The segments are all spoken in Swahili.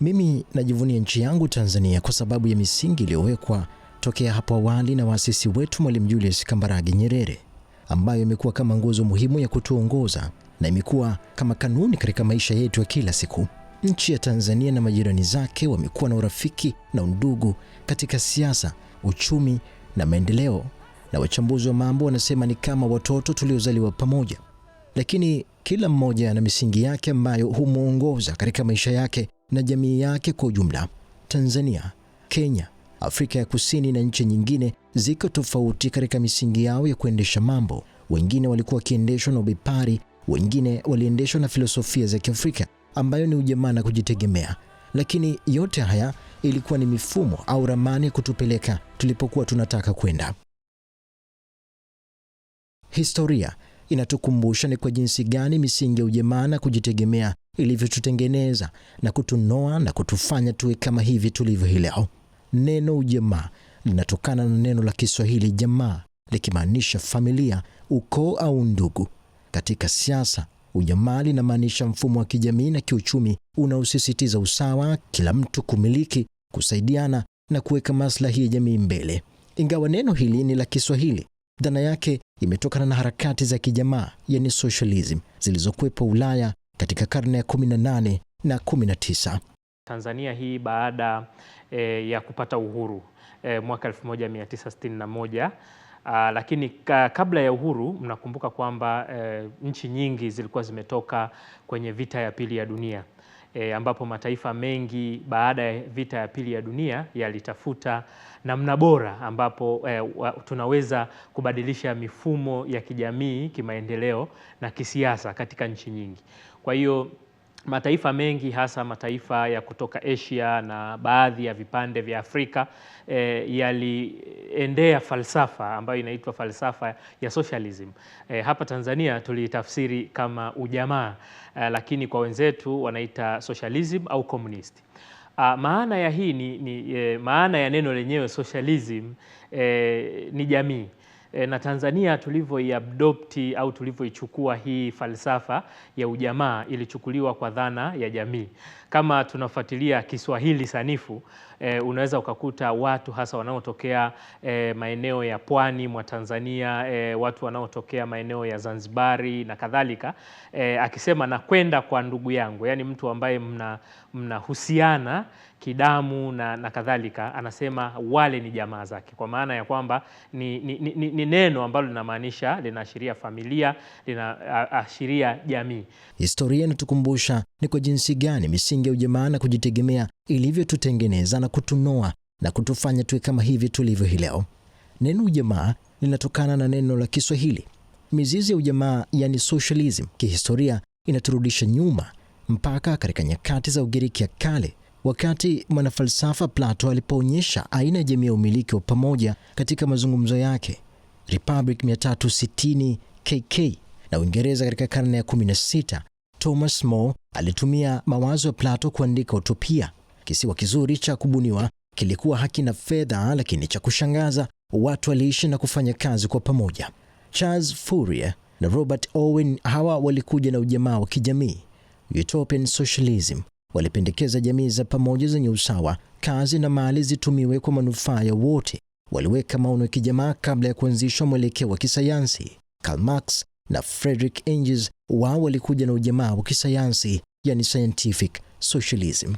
Mimi najivunia nchi yangu Tanzania kwa sababu ya misingi iliyowekwa tokea hapo awali na waasisi wetu Mwalimu Julius Kambarage Nyerere, ambayo imekuwa kama nguzo muhimu ya kutuongoza na imekuwa kama kanuni katika maisha yetu ya kila siku. Nchi ya Tanzania na majirani zake wamekuwa na urafiki na undugu katika siasa, uchumi na maendeleo, na wachambuzi wa mambo wanasema ni kama watoto tuliozaliwa pamoja. Lakini kila mmoja ana misingi yake ambayo humuongoza katika maisha yake na jamii yake kwa ujumla. Tanzania, Kenya, Afrika ya Kusini na nchi nyingine ziko tofauti katika misingi yao ya kuendesha mambo. Wengine walikuwa wakiendeshwa na ubepari, wengine waliendeshwa na filosofia za Kiafrika ambayo ni ujamaa na kujitegemea. Lakini yote haya ilikuwa ni mifumo au ramani ya kutupeleka tulipokuwa tunataka kwenda. Historia inatukumbusha ni kwa jinsi gani misingi ya ujamaa na kujitegemea ilivyotutengeneza na kutunoa na kutufanya tuwe kama hivi tulivyo hii leo. Neno ujamaa linatokana na neno la Kiswahili jamaa, likimaanisha familia, ukoo au ndugu. Katika siasa, ujamaa linamaanisha mfumo wa kijamii na kiuchumi unaosisitiza usawa, kila mtu kumiliki, kusaidiana na kuweka maslahi ya jamii mbele. Ingawa neno hili ni la Kiswahili, dhana yake imetokana na harakati za kijamaa, yani socialism, zilizokuwepo Ulaya katika karne ya 18 na 19. Tanzania hii baada ya kupata uhuru mwaka 1961, lakini kabla ya uhuru mnakumbuka kwamba nchi nyingi zilikuwa zimetoka kwenye vita ya pili ya dunia, ambapo mataifa mengi baada ya vita ya pili ya dunia yalitafuta namna bora ambapo tunaweza kubadilisha mifumo ya kijamii, kimaendeleo na kisiasa katika nchi nyingi. Kwa hiyo mataifa mengi, hasa mataifa ya kutoka Asia na baadhi ya vipande vya Afrika yaliendea falsafa ambayo inaitwa falsafa ya socialism. Hapa Tanzania tulitafsiri kama ujamaa, lakini kwa wenzetu wanaita socialism au communist. Maana ya hii maana ya neno lenyewe socialism ni jamii. Na Tanzania tulivyoiadopti au tulivyoichukua hii falsafa ya ujamaa ilichukuliwa kwa dhana ya jamii. Kama tunafuatilia Kiswahili sanifu, unaweza ukakuta watu hasa wanaotokea maeneo ya pwani mwa Tanzania, watu wanaotokea maeneo ya Zanzibari na kadhalika, akisema na kwenda kwa ndugu yangu, yani mtu ambaye mnahusiana kidamu na kadhalika, anasema wale ni jamaa zake, kwa maana ya kwamba ni neno ambalo linamaanisha, linaashiria familia, linaashiria jamii. Historia inatukumbusha ni kwa jinsi gani misingi ya ujamaa na kujitegemea ilivyotutengeneza na kutunoa na kutufanya tuwe kama hivi tulivyo hii leo. Neno ujamaa linatokana na neno la Kiswahili. Mizizi ya ujamaa, yani socialism, kihistoria inaturudisha nyuma mpaka katika nyakati za Ugiriki ya kale, wakati mwanafalsafa Plato alipoonyesha aina ya jamii ya umiliki wa pamoja katika mazungumzo yake Republic 360 KK, na Uingereza katika karne ya 16. Thomas More alitumia mawazo ya Plato kuandika Utopia. Kisiwa kizuri cha kubuniwa kilikuwa hakina fedha, lakini cha kushangaza watu waliishi na kufanya kazi kwa pamoja. Charles Fourier na Robert Owen, hawa walikuja na ujamaa wa kijamii, utopian socialism. Walipendekeza jamii za pamoja zenye usawa, kazi na mali zitumiwe kwa manufaa ya wote. Waliweka maono ya kijamaa kabla ya kuanzishwa mwelekeo wa kisayansi. Karl Marx na Friedrich Engels wao walikuja na ujamaa wa kisayansi, yani scientific socialism.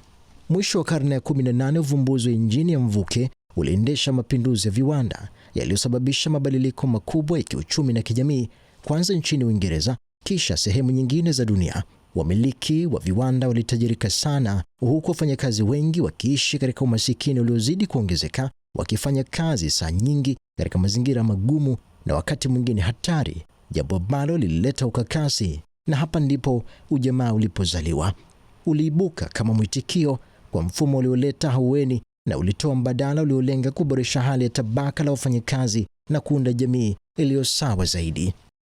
Mwisho wa karne ya 18, uvumbuzi wa injini ya mvuke uliendesha mapinduzi ya viwanda yaliyosababisha mabadiliko makubwa ya kiuchumi na kijamii, kwanza nchini Uingereza, kisha sehemu nyingine za dunia. Wamiliki wa viwanda walitajirika sana, huku wafanyakazi wengi wakiishi katika umasikini uliozidi kuongezeka, wakifanya kazi saa nyingi katika mazingira magumu na wakati mwingine hatari, jambo ambalo lilileta ukakasi. Na hapa ndipo ujamaa ulipozaliwa. Uliibuka kama mwitikio kwa mfumo ulioleta haueni na ulitoa mbadala uliolenga kuboresha hali ya tabaka la wafanyakazi na kuunda jamii iliyo sawa zaidi.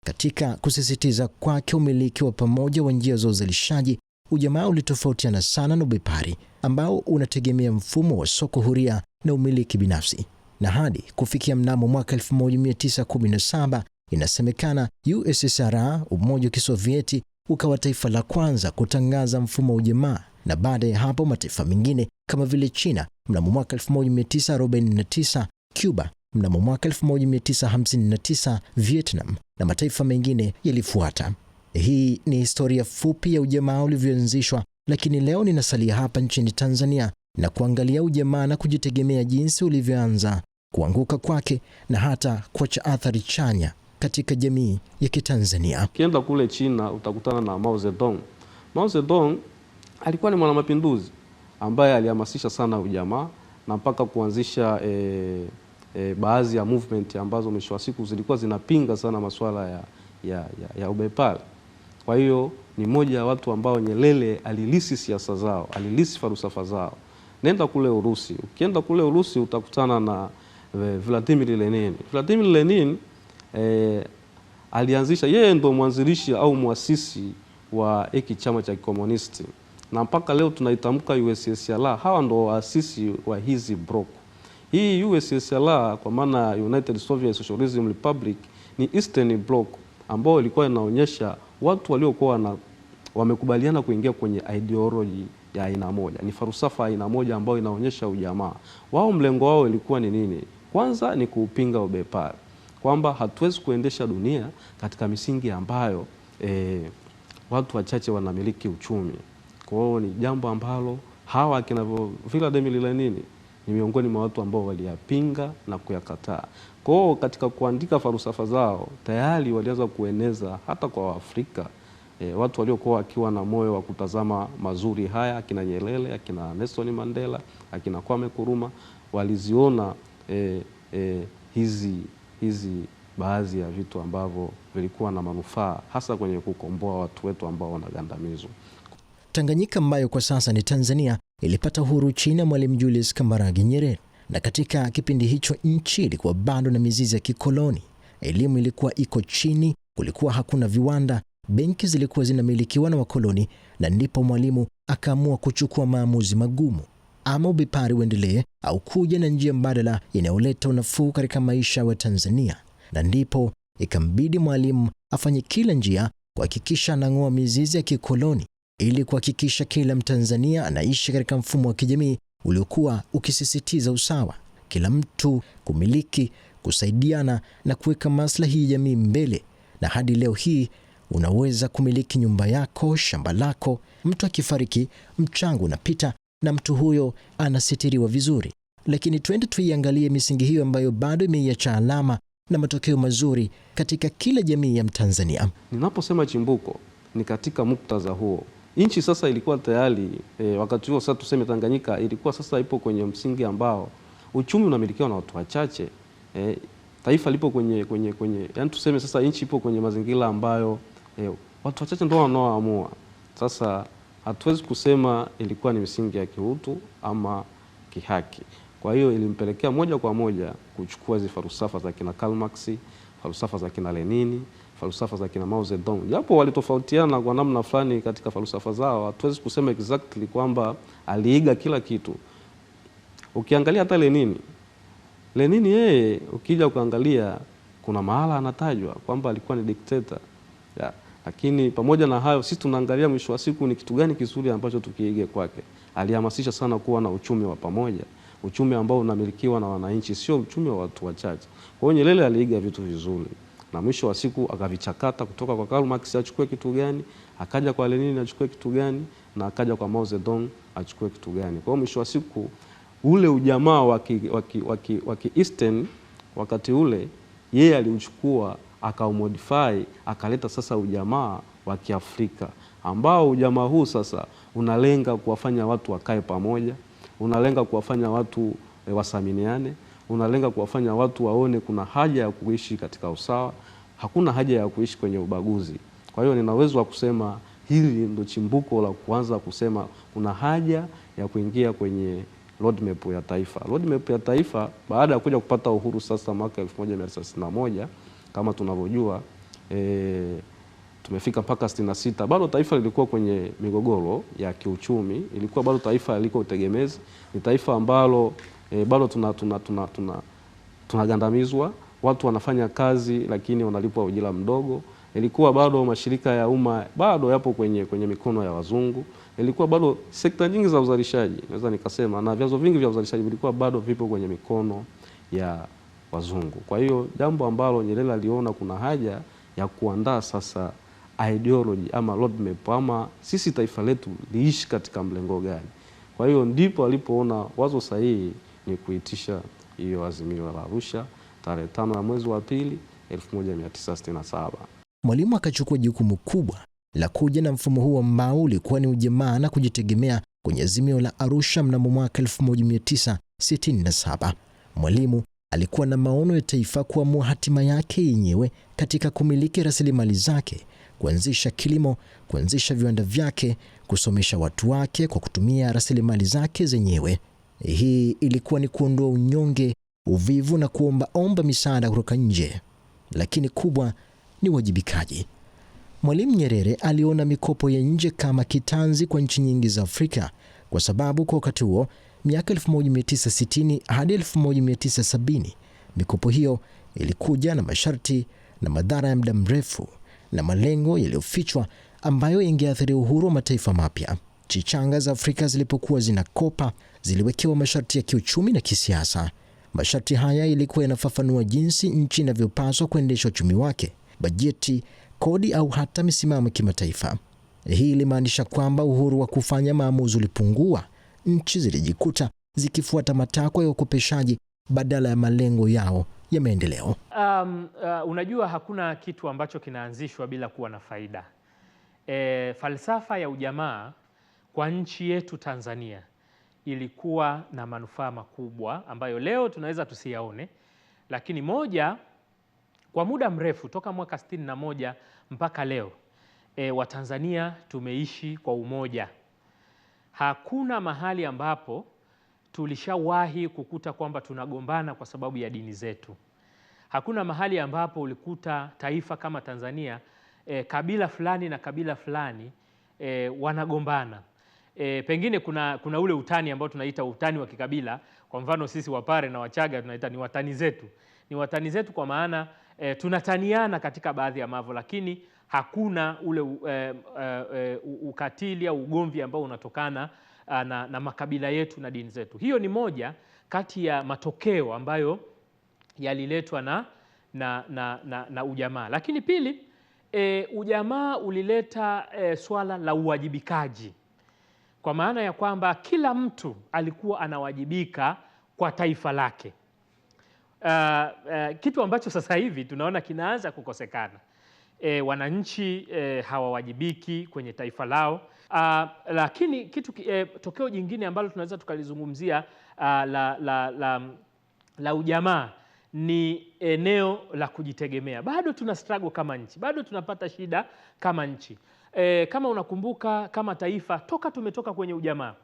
Katika kusisitiza kwake umiliki wa pamoja wa njia za uzalishaji, ujamaa ulitofautiana sana na ubepari ambao unategemea mfumo wa soko huria na umiliki binafsi. Na hadi kufikia mnamo mwaka 1917, inasemekana USSR, Umoja wa Kisovieti, ukawa taifa la kwanza kutangaza mfumo wa ujamaa na baada ya hapo mataifa mengine kama vile China mnamo mwaka 1949, Cuba mnamo mwaka 1959, Vietnam na mataifa mengine yalifuata. Hii ni historia fupi ya ujamaa ulivyoanzishwa, lakini leo ninasalia hapa nchini Tanzania na kuangalia ujamaa na kujitegemea jinsi ulivyoanza, kuanguka kwake na hata kuacha athari chanya katika jamii ya Kitanzania. Ukienda kule China utakutana na Mao Zedong. Mao Zedong alikuwa ni mwanamapinduzi ambaye alihamasisha sana ujamaa na mpaka kuanzisha baadhi ya movement ambazo mwisho wa siku zilikuwa zinapinga sana masuala ya ubepari. Kwa hiyo ni moja ya watu ambao Nyerere alilisi siasa zao, alilisi falsafa zao. Nenda kule Urusi. Ukienda kule Urusi utakutana na Vladimir Lenin. Vladimir Lenin alianzisha, yeye ndo mwanzilishi au muasisi wa hiki chama cha kikomunisti, na mpaka leo tunaitamka USSR. Hawa ndo waasisi wa hizi bloc. Hii USSR kwa maana United Soviet Socialism Republic ni Eastern Bloc ambao ilikuwa inaonyesha watu waliokuwa wamekubaliana kuingia kwenye ideology ya aina moja, ni falsafa aina moja ambayo inaonyesha ujamaa. Wao mlengo wao ilikuwa ni nini? Kwanza ni kuupinga ubepari, kwamba hatuwezi kuendesha dunia katika misingi ambayo watu wachache wanamiliki uchumi. Kwa hiyo ni jambo ambalo hawa kina Vladimir Lenin ni miongoni mwa watu ambao waliyapinga na kuyakataa. Kwa hiyo katika kuandika falsafa zao tayari walianza kueneza hata kwa Waafrika, watu waliokuwa wakiwa na moyo wa kutazama mazuri haya, akina Nyerere, akina Nelson Mandela, akina Kwame Nkrumah, waliziona hizi baadhi ya vitu ambavyo vilikuwa na manufaa hasa kwenye kukomboa watu wetu ambao wanagandamizwa. Tanganyika ambayo kwa sasa ni Tanzania ilipata uhuru chini ya Mwalimu Julius Kambarage Nyerere, na katika kipindi hicho nchi ilikuwa bado na mizizi ya kikoloni. Elimu ilikuwa iko chini, kulikuwa hakuna viwanda, benki zilikuwa zinamilikiwa na wakoloni, na ndipo Mwalimu akaamua kuchukua maamuzi magumu: ama ubepari uendelee au kuja na njia mbadala inayoleta unafuu katika maisha ya Tanzania. Na ndipo ikambidi Mwalimu afanye kila njia kuhakikisha anang'oa mizizi ya kikoloni ili kuhakikisha kila Mtanzania anaishi katika mfumo wa kijamii uliokuwa ukisisitiza usawa, kila mtu kumiliki, kusaidiana na kuweka maslahi ya jamii mbele. Na hadi leo hii unaweza kumiliki nyumba yako, shamba lako, mtu akifariki mchango unapita na mtu huyo anasitiriwa vizuri. Lakini twende tuiangalie misingi hiyo ambayo bado imeiacha alama na matokeo mazuri katika kila jamii ya Mtanzania. Ninaposema chimbuko ni katika muktadha huo. Nchi sasa ilikuwa tayari wakati huo, sasa tuseme Tanganyika ilikuwa sasa ipo kwenye msingi ambao uchumi unamilikiwa na watu wachache. Taifa lipo kwenye yani tuseme sasa nchi ipo kwenye mazingira ambayo watu wachache ndio wanaoamua. Sasa hatuwezi kusema ilikuwa ni misingi ya kiutu ama kihaki. Kwa hiyo ilimpelekea moja kwa moja kuchukua hizo falsafa za kina Karl Marx, falsafa za kina Lenin, falsafa za kina Mao Zedong. Japo walitofautiana kwa namna fulani katika falsafa zao, hatuwezi kusema exactly kwamba aliiga kila kitu. Ukiangalia hata Lenin yeye ukija kuangalia kuna mahala anatajwa kwamba alikuwa ni dikteta. Lakini pamoja na hayo sisi tunaangalia mwisho wa siku ni kitu gani kizuri ambacho tukiige kwake. Alihamasisha sana kuwa na uchumi wa pamoja, uchumi ambao unamilikiwa na wananchi, sio uchumi wa watu wachache. Kwa hiyo Nyerere aliiga vitu vizuri na mwisho wa siku akavichakata kutoka kwa Karl Marx achukue kitu gani, akaja kwa Lenin achukue kitu gani, na akaja kwa Mao Zedong achukue kitu gani. Kwa hiyo mwisho wa siku ule ujamaa wa Eastern wakati ule yeye aliuchukua akaumodify akaleta sasa ujamaa wa Kiafrika, ambao ujamaa huu sasa unalenga kuwafanya watu wakae pamoja, unalenga kuwafanya watu wasaminiane, unalenga kuwafanya watu waone kuna haja ya kuishi katika usawa, hakuna haja ya kuishi kwenye ubaguzi. Kwa hiyo ninaweza kusema hili ndio chimbuko la kuanza kusema kuna haja ya kuingia kwenye roadmap ya taifa. Roadmap ya taifa baada ya kuja kupata uhuru sasa mwaka 1961 kama tunavyojua, tumefika mpaka 66, bado taifa lilikuwa kwenye migogoro ya kiuchumi, ilikuwa bado taifa liko utegemezi, ni taifa ambalo bado tunagandamizwa, watu wanafanya kazi lakini wanalipwa ujira mdogo, ilikuwa bado mashirika ya umma bado yapo kwenye mikono ya wazungu, ilikuwa bado sekta nyingi za uzalishaji, naweza nikasema, na vyanzo vingi vya uzalishaji vilikuwa bado vipo kwenye mikono ya wazungu. Kwa hiyo jambo ambalo Nyerere aliona kuna haja ya kuandaa sasa ideology ama roadmap, ama sisi taifa letu liishi katika mlengo gani. Kwa hiyo ndipo alipoona wazo sahihi ni kuitisha hiyo azimio la Arusha tarehe 5 ya mwezi wa pili 1967. Mwalimu akachukua jukumu kubwa la kuja na mfumo huu ambao ulikuwa ni ujamaa na kujitegemea kwenye azimio la Arusha mnamo mwaka 1967. Mwalimu alikuwa na maono ya taifa kuamua hatima yake yenyewe katika kumiliki rasilimali zake, kuanzisha kilimo, kuanzisha viwanda vyake, kusomesha watu wake kwa kutumia rasilimali zake zenyewe. Hii ilikuwa ni kuondoa unyonge, uvivu na kuomba misaada kutoka nje. Lakini kubwa ni wajibikaji. Mwalimu Nyerere aliona mikopo ya nje kama kitanzi kwa nchi nyingi za Afrika, kwa sababu kwa wakati huo miaka 1960 hadi 1970 mikopo hiyo ilikuja na masharti na madhara ya muda mrefu na malengo yaliyofichwa ambayo yangeathiri uhuru wa mataifa mapya. Nchi changa za Afrika zilipokuwa zinakopa ziliwekewa masharti ya kiuchumi na kisiasa. Masharti haya yalikuwa yanafafanua jinsi nchi inavyopaswa kuendesha uchumi wake, bajeti, kodi au hata misimamo kimataifa. Hii ilimaanisha kwamba uhuru wa kufanya maamuzi ulipungua. Nchi zilijikuta zikifuata matakwa ya ukopeshaji badala ya malengo yao ya maendeleo. Unajua hakuna kitu ambacho kinaanzishwa bila kuwa na faida. Falsafa ya ujamaa kwa nchi yetu Tanzania ilikuwa na manufaa makubwa ambayo leo tunaweza tusiyaone, lakini moja, kwa muda mrefu toka mwaka 61 mpaka leo Watanzania tumeishi kwa umoja. Hakuna mahali ambapo tulishawahi kukuta kwamba tunagombana kwa sababu ya dini zetu. Hakuna mahali ambapo ulikuta taifa kama Tanzania kabila fulani na kabila fulani wanagombana. Pengine kuna ule utani ambao tunaita utani wa kikabila. Kwa mfano sisi Wapare na Wachaga tunaita ni watani zetu. Ni watani zetu kwa maana tunataniana katika baadhi ya mambo, lakini hakuna ule ukatili au ugomvi ambao unatokana na makabila yetu na dini zetu. Hiyo ni moja kati ya matokeo ambayo yaliletwa na ujamaa. Lakini pili, ujamaa ulileta swala la uwajibikaji, kwa maana ya kwamba kila mtu alikuwa anawajibika kwa taifa lake. Kitu ambacho sasa hivi tunaona kinaanza kukosekana. Wananchi hawawajibiki kwenye taifa lao. Lakini tokeo jingine ambalo tunaweza tukalizungumzia la ujamaa ni eneo la kujitegemea. Bado tuna struggle kama nchi, bado tunapata shida kama nchi. Kama unakumbuka kama taifa toka tumetoka kwenye ujamaa,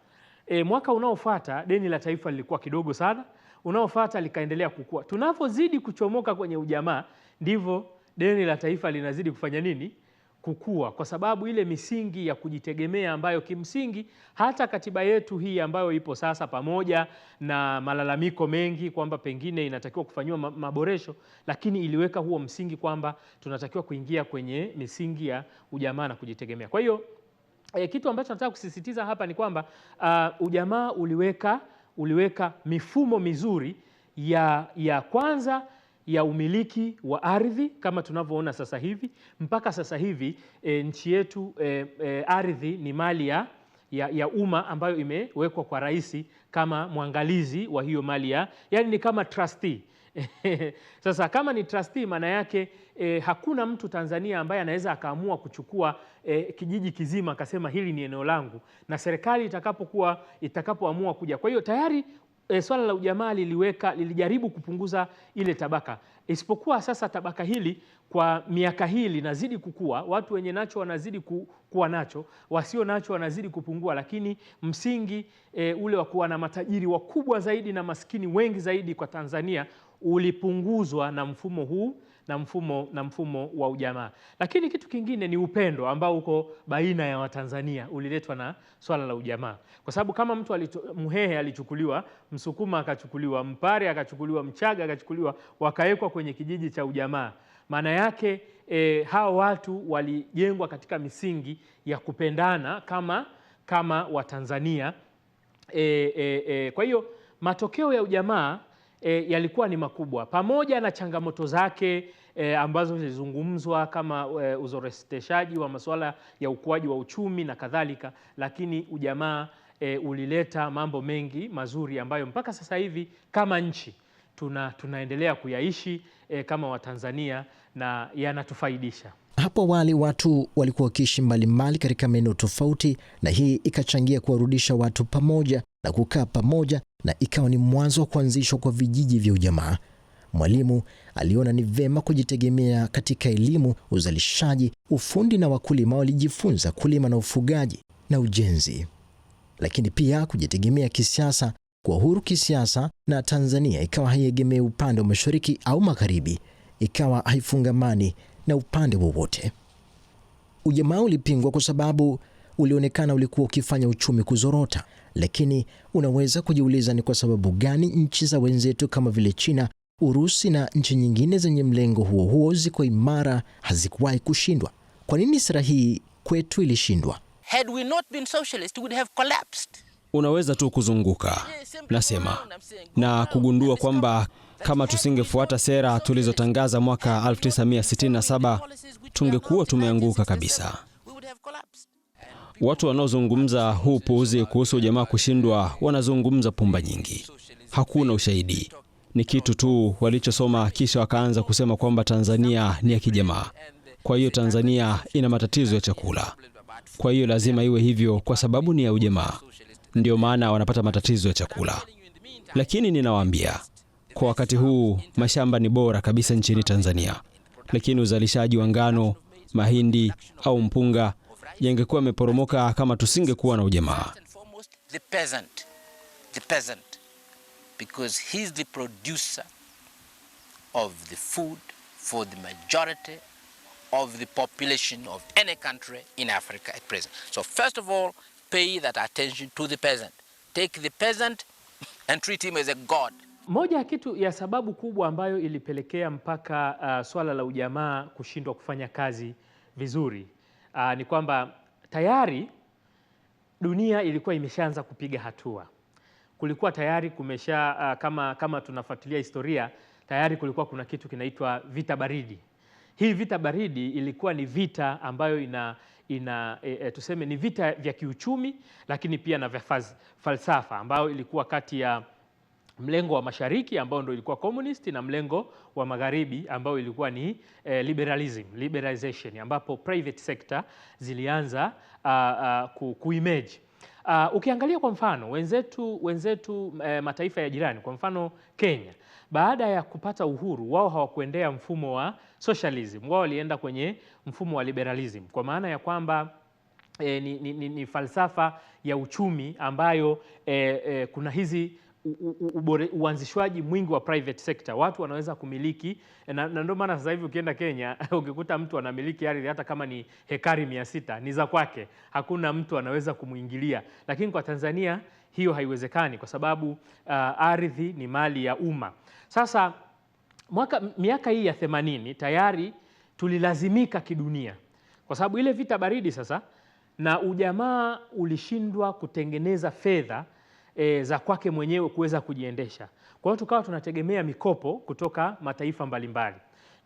mwaka unaofuata deni la taifa lilikuwa kidogo sana, unaofuata likaendelea kukua. Tunapozidi kuchomoka kwenye ujamaa ndivyo deni la taifa linazidi kufanya nini? Kukua, kwa sababu ile misingi ya kujitegemea ambayo kimsingi hata katiba yetu hii ambayo ipo sasa, pamoja na malalamiko mengi kwamba pengine inatakiwa kufanyiwa maboresho, lakini iliweka huo msingi kwamba tunatakiwa kuingia kwenye misingi ya ujamaa na kujitegemea. Kwa hiyo kitu ambacho nataka kusisitiza hapa ni kwamba ujamaa uliweka mifumo mizuri ya kwanza ya umiliki wa ardhi kama tunavyoona sasa hivi. Mpaka sasa hivi nchi yetu ardhi ni mali ya umma ambayo imewekwa kwa rais kama mwangalizi wa hiyo mali yani ni kama trustee. Sasa kama ni trustee, maana yake hakuna mtu Tanzania ambaye anaweza akaamua kuchukua kijiji kizima akasema hili ni eneo langu, na serikali itakapoamua kuja. Kwa hiyo tayari swala la ujamaa lilijaribu kupunguza ile tabaka, isipokuwa sasa tabaka hili kwa miaka hii linazidi kukua. Watu wenye nacho wanazidi kuwa nacho, wasio nacho wanazidi kupungua, lakini msingi ule wa kuwa na matajiri wakubwa zaidi na maskini wengi zaidi kwa Tanzania ulipunguzwa na mfumo huu na mfumo wa ujamaa. Lakini kitu kingine ni upendo ambao uko baina ya Watanzania uliletwa na swala la ujamaa, kwa sababu kama Mhehe alichukuliwa, Msukuma akachukuliwa, Mpare akachukuliwa, Mchaga akachukuliwa, wakawekwa kwenye kijiji cha ujamaa, maana yake hawa watu walijengwa katika misingi ya kupendana kama Watanzania. Kwa hiyo matokeo ya ujamaa yalikuwa ni makubwa, pamoja na changamoto zake ambazo zilizungumzwa kama uzoroteshaji wa masuala ya ukuaji wa uchumi na kadhalika, lakini ujamaa ulileta mambo mengi mazuri ambayo mpaka sasa hivi kama nchi tunaendelea kuyaishi kama Watanzania na yanatufaidisha. Hapo awali watu walikuwa wakiishi mbalimbali katika maeneo tofauti, na hii ikachangia kuwarudisha watu pamoja na kukaa pamoja, na ikawa ni mwanzo wa kuanzishwa kwa vijiji vya ujamaa. Mwalimu aliona ni vema kujitegemea katika elimu, uzalishaji, ufundi, na wakulima walijifunza kulima na ufugaji na ujenzi. Lakini pia kujitegemea kisiasa, kwa huru kisiasa, na Tanzania ikawa haiegemei upande wa mashariki au magharibi, ikawa haifungamani na upande wowote. Ujamaa ulipingwa kwa sababu ulionekana ulikuwa ukifanya uchumi kuzorota, lakini unaweza kujiuliza ni kwa sababu gani nchi za wenzetu kama vile China, Urusi na nchi nyingine zenye mlengo huo huo ziko imara, hazikuwahi kushindwa? Kwa nini sera hii kwetu ilishindwa? Had we not been socialist, we would have collapsed. Unaweza tu kuzunguka, nasema, na kugundua kwamba kama tusingefuata sera tulizotangaza mwaka 1967 tungekuwa tumeanguka kabisa. Watu wanaozungumza huu puuzi kuhusu ujamaa kushindwa wanazungumza pumba nyingi. Hakuna ushahidi, ni kitu tu walichosoma, kisha wakaanza kusema kwamba Tanzania ni ya kijamaa. Kwa hiyo Tanzania ina matatizo ya chakula, kwa hiyo lazima iwe hivyo kwa sababu ni ya ujamaa, ndio maana wanapata matatizo ya chakula. Lakini ninawaambia, kwa wakati huu mashamba ni bora kabisa nchini Tanzania, lakini uzalishaji wa ngano, mahindi au mpunga yangekuwa yameporomoka kama tusingekuwa na ujamaa. The peasant, because he's the producer of the food for the majority of the population of any country in Africa at present. So first of all, pay that attention to the peasant. Take the peasant and treat him as a god. Moja ya kitu ya sababu kubwa ambayo ilipelekea mpaka swala la ujamaa kushindwa kufanya kazi vizuri ni kwamba tayari dunia ilikuwa imeshaanza kupiga hatua. Kulikuwa tayari kumesha kama tunafuatilia historia, tayari kulikuwa kuna kitu kinaitwa vita baridi. Hii vita baridi ilikuwa ni vita ambayo tuseme ni vita vya kiuchumi, lakini pia na vya falsafa, ambayo ilikuwa kati ya mlengo wa mashariki ambao ndio ilikuwa communist na mlengo wa magharibi ambao ilikuwa ni liberalization, ambapo private sector zilianza kuemerge. Ukiangalia kwa mfano wenzetu mataifa ya jirani, kwa mfano Kenya, baada ya kupata uhuru wao hawakuendea mfumo wa socialism, wao walienda kwenye mfumo wa liberalism, kwa maana ya kwamba ni falsafa ya uchumi ambayo kuna hizi uanzishwaji mwingi wa private sector, watu wanaweza kumiliki, na ndio maana sasa hivi ukienda Kenya ukikuta mtu anamiliki ardhi hata kama ni hekari 600 ni za kwake, hakuna mtu anaweza kumuingilia. Lakini kwa Tanzania hiyo haiwezekani kwa sababu ardhi ni mali ya umma. Sasa miaka hii ya 80 tayari tulilazimika kidunia, kwa sababu ile vita baridi sasa na ujamaa ulishindwa kutengeneza fedha za kwake mwenyewe kuweza kujiendesha. Kwa hiyo tukawa tunategemea mikopo kutoka mataifa mbalimbali.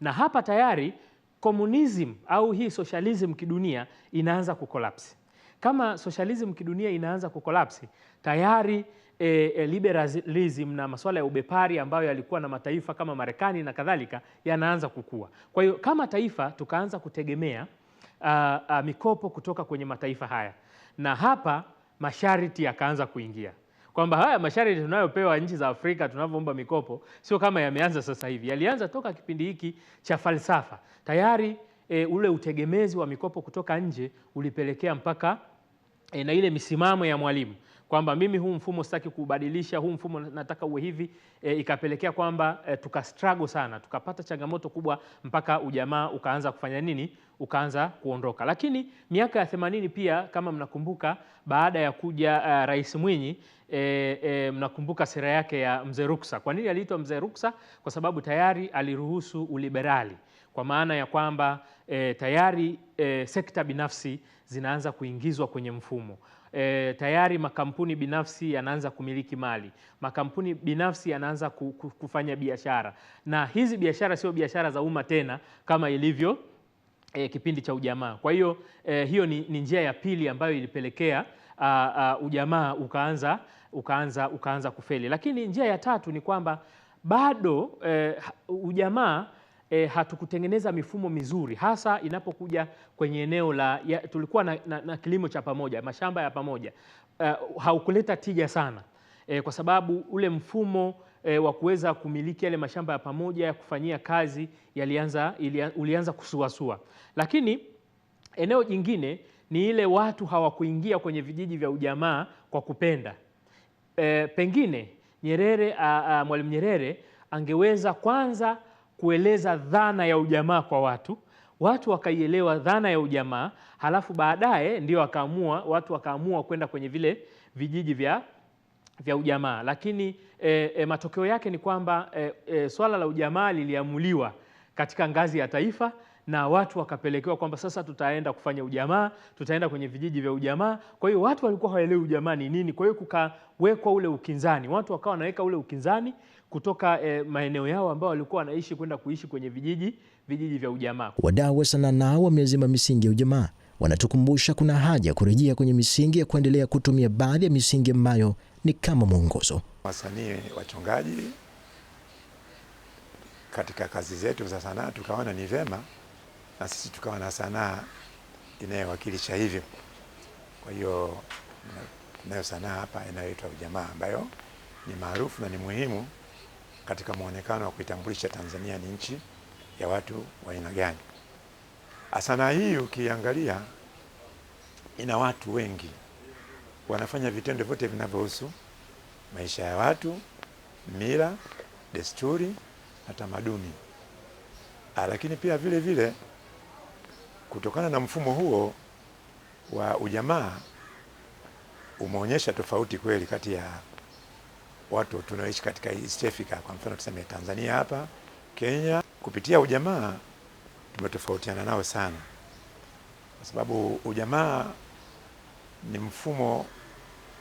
Na hapa tayari communism au hii socialism kidunia inaanza kukolapsi. Kama socialism kidunia inaanza kukolapsi, tayari liberalism na masuala ya ubepari ambayo yalikuwa na mataifa kama Marekani na kadhalika yanaanza kukua. Kwa hiyo kama taifa tukaanza kutegemea mikopo kutoka kwenye mataifa haya, na hapa masharti yakaanza kuingia, kwamba haya masharti tunayopewa nchi za Afrika tunavyoomba mikopo sio kama yameanza sasa hivi, yalianza toka kipindi hiki cha falsafa. Tayari ule utegemezi wa mikopo kutoka nje ulipelekea mpaka na ile misimamo ya Mwalimu kwamba mimi huu mfumo sitaki kubadilisha, huu mfumo nataka uwe hivi, ikapelekea kwamba tukastruggle sana, tukapata changamoto kubwa mpaka ujamaa ukaanza kufanya nini? Ukaanza kuondoka. Lakini miaka ya 80 pia kama mnakumbuka, baada ya kuja Rais Mwinyi, mnakumbuka sera yake ya Mzee Ruksa. Kwa nini aliitwa Mzee Ruksa? Kwa sababu tayari aliruhusu uliberali, kwa maana ya kwamba tayari sekta binafsi zinaanza kuingizwa kwenye mfumo. tayari makampuni binafsi yanaanza kumiliki mali, makampuni binafsi yanaanza kufanya biashara, na hizi biashara sio biashara za umma tena kama ilivyo kipindi cha ujamaa. Kwa hiyo hiyo ni njia ya pili ambayo ilipelekea ujamaa ukaanza kufeli. Lakini njia ya tatu ni kwamba bado ujamaa hatukutengeneza mifumo mizuri, hasa inapokuja kwenye eneo tulikuwa na kilimo cha pamoja, mashamba ya pamoja, haukuleta tija sana kwa sababu ule mfumo wa kuweza kumiliki yale mashamba ya pamoja ya kufanyia kazi ulianza kusuasua. Lakini eneo jingine ni ile watu hawakuingia kwenye vijiji vya ujamaa kwa kupenda. Pengine Mwalimu Nyerere angeweza kwanza kueleza dhana ya ujamaa kwa watu wakaielewa dhana ya ujamaa, halafu baadaye ndio watu wakaamua kwenda kwenye vile vijiji vya ujamaa. Lakini matokeo yake ni kwamba swala la ujamaa liliamuliwa katika ngazi ya taifa, na watu wakapelekewa kwamba sasa tutaenda kufanya ujamaa, tutaenda kwenye vijiji vya ujamaa. Kwa hiyo watu walikuwa hawaelewi ujamaa ni nini. Kwa hiyo kukawekwa ule ukinzani, watu wakawa wanaweka ule ukinzani kutoka maeneo yao ambao walikuwa wanaishi kwenda kuishi kwenye vijiji vya ujamaa. Wadau wa sanaa nao wameazima misingi ya ujamaa, wanatukumbusha kuna haja ya kurejea kwenye misingi ya kuendelea kutumia baadhi ya misingi ambayo ni kama mwongozo. Wasanii wachongaji katika kazi zetu za sanaa tukaona ni vema na sisi tukawa na sanaa inayowakilisha hivyo. Kwa hiyo tunayo sanaa hapa inayoitwa ujamaa ambayo ni maarufu na ni muhimu katika muonekano wa kuitambulisha Tanzania ni nchi ya watu wa aina gani. Sanaa hii ukiangalia ina watu wengi wanafanya vitendo vyote vinavyohusu maisha ya watu, mila, desturi na tamaduni. Lakini pia vile vile kutokana na mfumo huo wa ujamaa umeonyesha tofauti kweli kati ya watu tunaoishi katika East Africa, kwa mfano tuseme Tanzania hapa, Kenya. Kupitia ujamaa tumetofautiana nao sana, kwa sababu ujamaa ni mfumo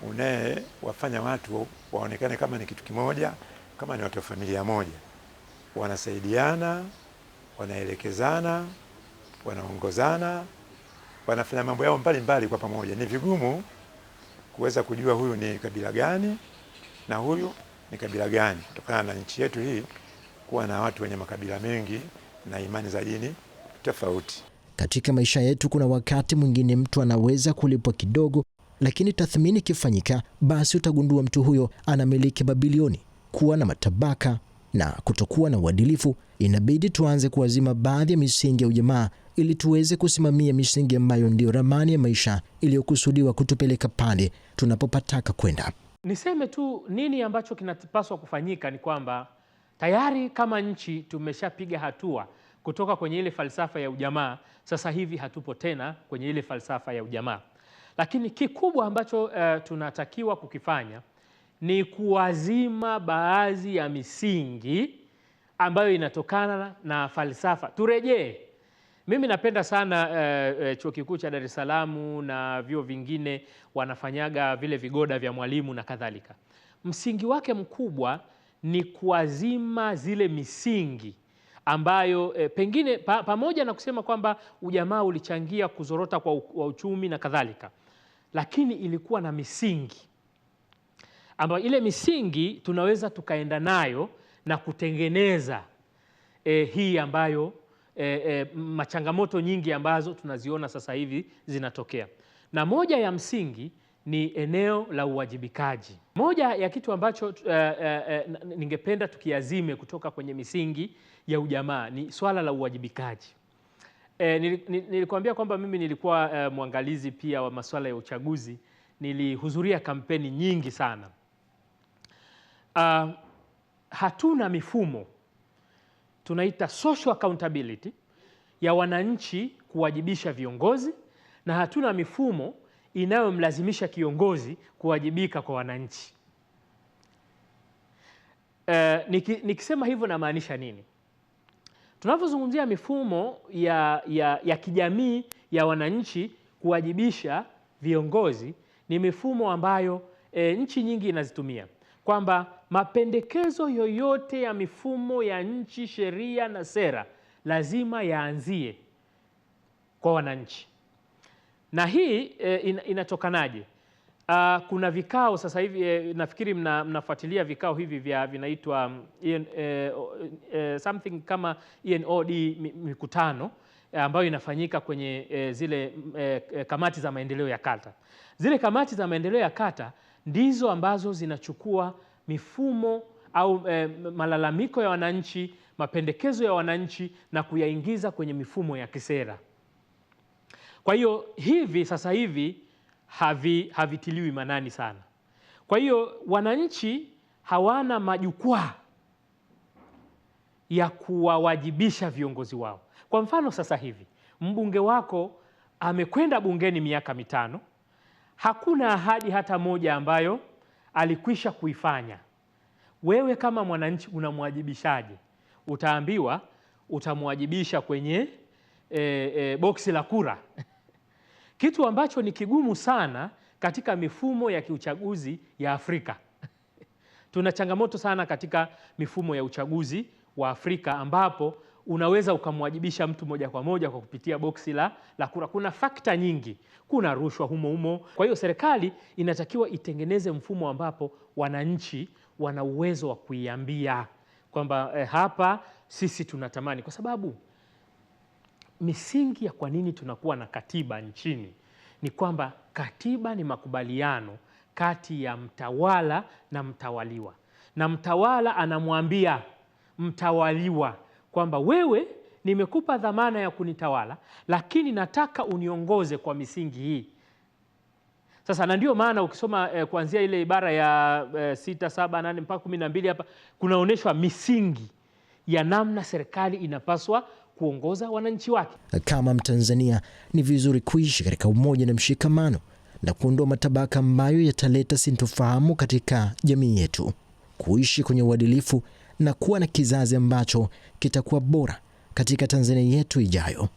unayewafanya watu waonekane kama ni kitu kimoja, kama ni watu wa familia moja, wanasaidiana, wanaelekezana, wanaongozana, wanafanya mambo yao mbalimbali kwa pamoja. Ni vigumu kuweza kujua huyu ni kabila gani na huyu ni kabila gani, kutokana na nchi yetu hii kuwa na watu wenye makabila mengi na imani za dini tofauti. Katika maisha yetu kuna wakati mwingine mtu anaweza kulipwa kidogo, lakini tathmini ikifanyika, basi utagundua mtu huyo anamiliki mabilioni. Kuwa na matabaka na kutokuwa na uadilifu, inabidi tuanze kuazima baadhi ya misingi ya ujamaa ili tuweze kusimamia misingi ambayo ndio ramani ya maisha iliyokusudiwa kutupeleka pale tunapopataka kwenda. Niseme tu nini ambacho kinapaswa kufanyika ni kwamba tayari kama nchi tumeshapiga hatua kutoka kwenye ile falsafa ya ujamaa. Sasa hivi hatupo tena kwenye ile falsafa ya ujamaa, lakini kikubwa ambacho tunatakiwa kukifanya ni kuazima baadhi ya misingi ambayo inatokana na falsafa. Turejee. Mimi napenda sana Chuo Kikuu cha Dar es Salaam na vyuo vingine wanafanyaga vile vigoda vya Mwalimu na kadhalika. Msingi wake mkubwa ni kuazima zile misingi ambayo pengine pamoja na kusema kwamba ujamaa ulichangia kuzorota kwa uchumi na kadhalika, lakini ilikuwa na misingi ambayo ile misingi tunaweza tukaenda nayo na kutengeneza hii ambayo machangamoto nyingi ambazo tunaziona sasa hivi zinatokea. Na moja ya msingi ni eneo la uwajibikaji. Moja ya kitu ambacho ningependa tukiazime kutoka kwenye misingi ya ujamaa ni swala la uwajibikaji. Nilikuambia kwamba mimi nilikuwa mwangalizi pia wa masuala ya uchaguzi. Nilihudhuria kampeni nyingi sana. Hatuna mifumo tunaita social accountability ya wananchi kuwajibisha viongozi, na hatuna mifumo inayomlazimisha kiongozi kuwajibika kwa wananchi. Nikisema hivyo namaanisha nini? Tunapozungumzia mifumo ya kijamii ya wananchi kuwajibisha viongozi, ni mifumo ambayo nchi nyingi inazitumia, kwamba mapendekezo yoyote ya mifumo ya nchi, sheria na sera lazima yaanzie kwa wananchi. Na hii inatokanaje? Kuna vikao sasa hivi, nafikiri mnafuatilia vikao hivi vinaitwa something kama ENOD mikutano ambayo inafanyika kwenye zile kamati za maendeleo ya kata. Zile kamati za maendeleo ya kata ndizo ambazo zinachukua mifumo au malalamiko ya wananchi, mapendekezo ya wananchi na kuyaingiza kwenye mifumo ya kisera. Kwa hiyo sasa hivi havitiliwi manani sana. Kwa hiyo wananchi hawana majukwaa ya kuwawajibisha viongozi wao. Kwa mfano sasa hivi mbunge wako amekwenda bungeni miaka 5, hakuna ahadi hata moja ambayo alikwisha kuifanya. Wewe kama mwananchi unamwajibishaje? Utaambiwa utamwajibisha kwenye boksi la kura. Kitu ambacho ni kigumu sana katika mifumo ya kiuchaguzi ya Afrika. Tuna changamoto sana katika mifumo ya uchaguzi wa Afrika ambapo unaweza ukamwajibisha mtu moja kwa moja kwa kupitia boksi la kura. Kuna fakta nyingi, kuna rushwa humo. Kwa hiyo serikali inatakiwa itengeneze mfumo ambapo wananchi wana uwezo wa kuiambia kwamba hapa sisi tunatamani, kwa sababu misingi ya kwa nini tunakuwa na katiba nchini ni kwamba katiba ni makubaliano kati ya mtawala na mtawaliwa, na mtawala anamwambia mtawaliwa kwamba wewe nimekupa dhamana ya kunitawala, lakini nataka uniongoze kwa misingi hii. Sasa na ndio maana ukisoma kuanzia ile ibara ya 6, 7, 8 mpaka 12 hapa kunaonyeshwa misingi ya namna serikali inapaswa kuongoza wananchi wake. Kama Mtanzania ni vizuri kuishi katika umoja na mshikamano na kuondoa matabaka ambayo yataleta sintofahamu katika jamii yetu, kuishi kwenye uadilifu na kuwa na kizazi ambacho kitakuwa bora katika Tanzania yetu ijayo.